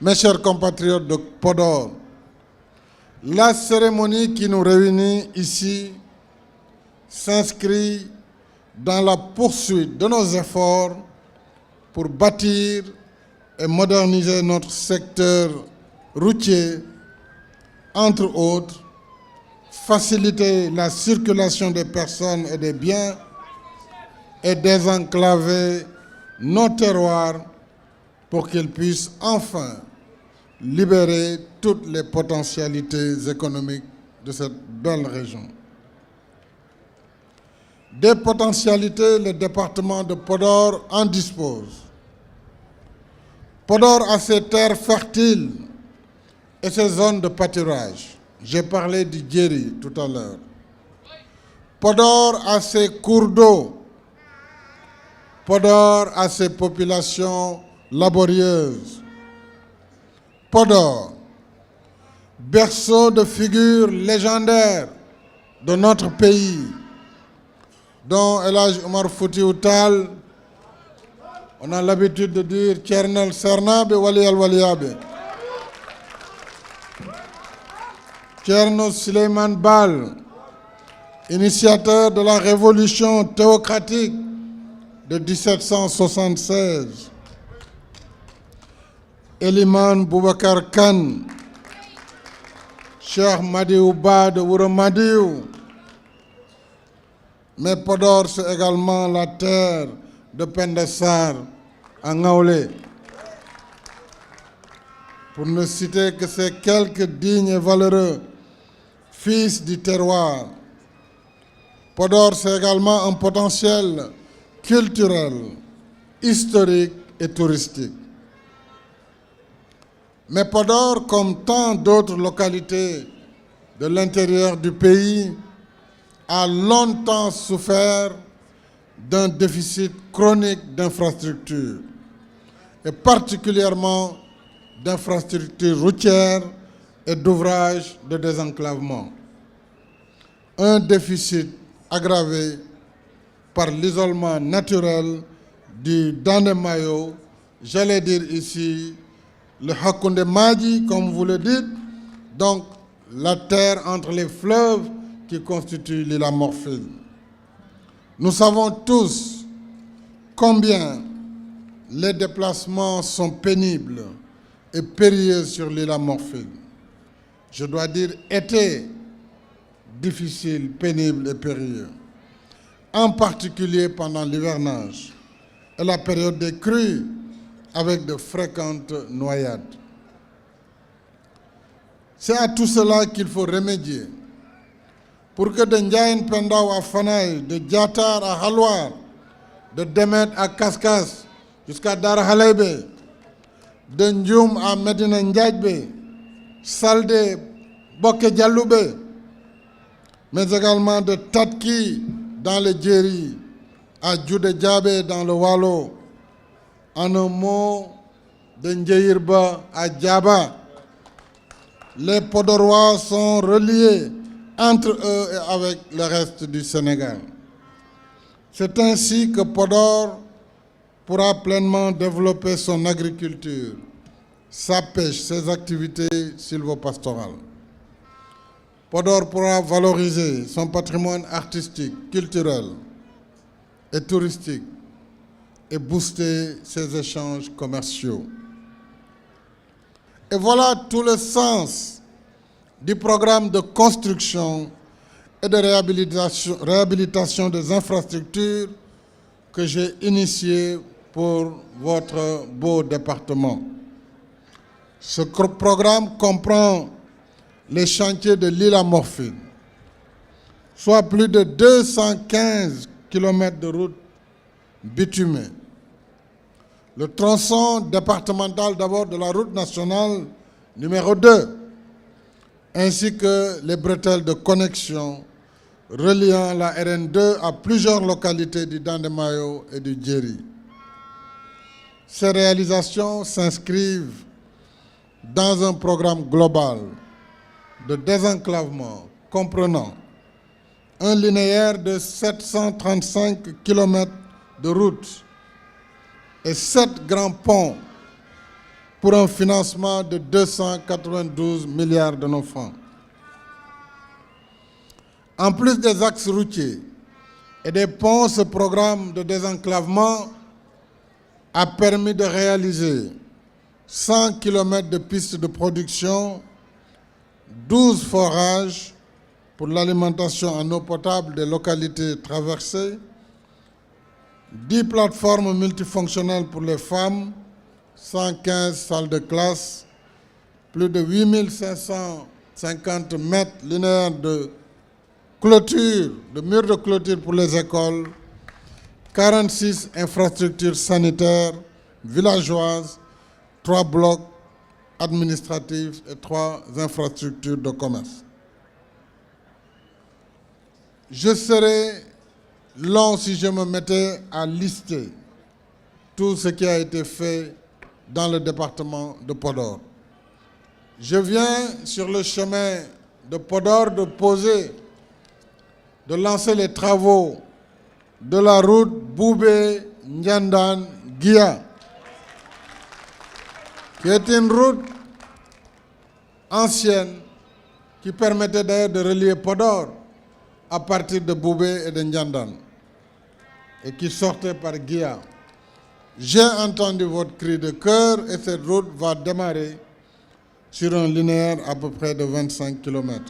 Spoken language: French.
Mes chers compatriotes de Podor, la cérémonie qui nous réunit ici s'inscrit dans la poursuite de nos efforts pour bâtir et moderniser notre secteur routier, entre autres, faciliter la circulation des personnes et des biens et désenclaver nos terroirs pour qu'ils puissent enfin libérer toutes les potentialités économiques de cette belle région. Des potentialités, le département de Podor en dispose. Podor a ses terres fertiles et ses zones de pâturage. J'ai parlé du Djeri tout à l'heure. Podor a ses cours d'eau. Podor a ses populations laborieuses. Podor, berceau de figures légendaires de notre pays, dont El Hadj Omar Foutiyou Tall, on a l'habitude de dire Thierno Sernabe Waliyal Waliyabe, Thierno Souleymane Baal, initiateur de la révolution théocratique de 1776, Eliman Boubacar Kane, Cheikh Madiou Ba de Wuro Madiou. Mais Podor, c'est également la terre de Penda Sarr à Ngaoulé. Pour ne citer que ces quelques dignes et valeureux fils du terroir. Podor, c'est également un potentiel culturel, historique et touristique. Mais Podor, comme tant d'autres localités de l'intérieur du pays, a longtemps souffert d'un déficit chronique d'infrastructures, et particulièrement d'infrastructures routières et d'ouvrages de désenclavement. Un déficit aggravé par l'isolement naturel du Dandemayo, j'allais dire ici le Hakoundé Madji, comme vous le dites, donc la terre entre les fleuves qui constituent l'île à Morphil. Nous savons tous combien les déplacements sont pénibles et périlleux sur l'île à Morphil. Je dois dire étaient difficiles, pénibles et périlleux, en particulier pendant l'hivernage et la période des crues, avec de fréquentes noyades. C'est à tout cela qu'il faut remédier pour que de Ndiayen Pendaw à Fanaï, de Diatar à Halwar, de Demet à Kaskas jusqu'à Dar Halebe, de Ndioum à Medina Ndiadbe, Saldé, Boké Dialoubé, mais également de Tatki dans le Djeri, à Djoudé Djabé dans le Wallo, en un mot, de Ndjeirba à Djaba. Les Podorois sont reliés entre eux et avec le reste du Sénégal. C'est ainsi que Podor pourra pleinement développer son agriculture, sa pêche, ses activités sylvopastorales. Podor pourra valoriser son patrimoine artistique, culturel et touristique et booster ses échanges commerciaux. Et voilà tout le sens du programme de construction et de réhabilitation des infrastructures que j'ai initié pour votre beau département. Ce programme comprend les chantiers de l'île à Morphil, soit plus de 215 km de route bitumée. Le tronçon départemental d'abord de la route nationale numéro 2, ainsi que les bretelles de connexion reliant la RN2 à plusieurs localités du Dandemayo et du Djeri. Ces réalisations s'inscrivent dans un programme global de désenclavement comprenant un linéaire de 735 km de route et 7 grands ponts pour un financement de 292 milliards de nos francs. En plus des axes routiers et des ponts, ce programme de désenclavement a permis de réaliser 100 km de pistes de production, 12 forages pour l'alimentation en eau potable des localités traversées, 10 plateformes multifonctionnelles pour les femmes, 115 salles de classe, plus de 8550 mètres linéaires de clôture, de murs de clôture pour les écoles, 46 infrastructures sanitaires, villageoises, 3 blocs administratifs et 3 infrastructures de commerce. Je serais long si je me mettais à lister tout ce qui a été fait dans le département de Podor. Je viens sur le chemin de Podor de lancer les travaux de la route Boubé-Ndiandane-Guia, qui est une route ancienne qui permettait d'ailleurs de relier Podor à partir de Boubé et de Ndiandane et qui sortait par Guia. J'ai entendu votre cri de cœur et cette route va démarrer sur un linéaire à peu près de 25 km.